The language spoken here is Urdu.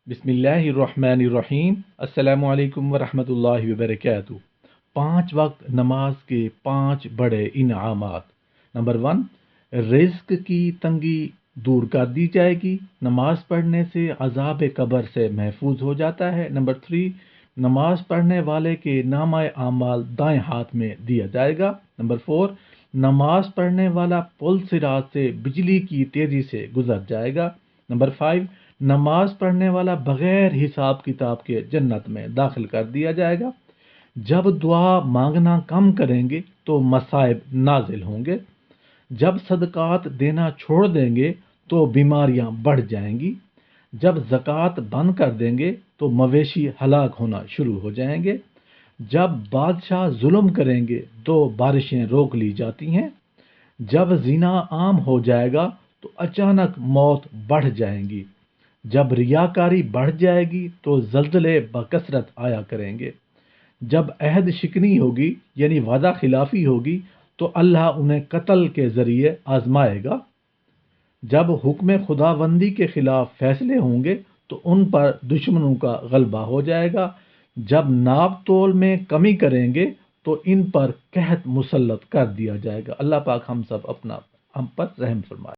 بسم اللہ الرحمن الرحیم۔ السلام علیکم ورحمۃ اللہ وبرکاتہ۔ 5 وقت نماز کے 5 بڑے انعامات۔ نمبر 1، رزق کی تنگی دور کر دی جائے گی۔ نماز پڑھنے سے عذاب قبر سے محفوظ ہو جاتا ہے۔ نمبر 3، نماز پڑھنے والے کے نامہ اعمال دائیں ہاتھ میں دیا جائے گا۔ نمبر 4، نماز پڑھنے والا پل صراط سے بجلی کی تیزی سے گزر جائے گا۔ نمبر 5، نماز پڑھنے والا بغیر حساب کتاب کے جنت میں داخل کر دیا جائے گا۔ جب دعا مانگنا کم کریں گے تو مصائب نازل ہوں گے۔ جب صدقات دینا چھوڑ دیں گے تو بیماریاں بڑھ جائیں گی۔ جب زکوٰۃ بند کر دیں گے تو مویشی ہلاک ہونا شروع ہو جائیں گے۔ جب بادشاہ ظلم کریں گے تو بارشیں روک لی جاتی ہیں۔ جب زنا عام ہو جائے گا تو اچانک موت بڑھ جائیں گی۔ جب ریاکاری بڑھ جائے گی تو زلزلے بکثرت آیا کریں گے۔ جب عہد شکنی ہوگی یعنی وعدہ خلافی ہوگی تو اللہ انہیں قتل کے ذریعے آزمائے گا۔ جب حکم خداوندی کے خلاف فیصلے ہوں گے تو ان پر دشمنوں کا غلبہ ہو جائے گا۔ جب ناپ تول میں کمی کریں گے تو ان پر قحط مسلط کر دیا جائے گا۔ اللہ پاک ہم پر رحم فرمائے۔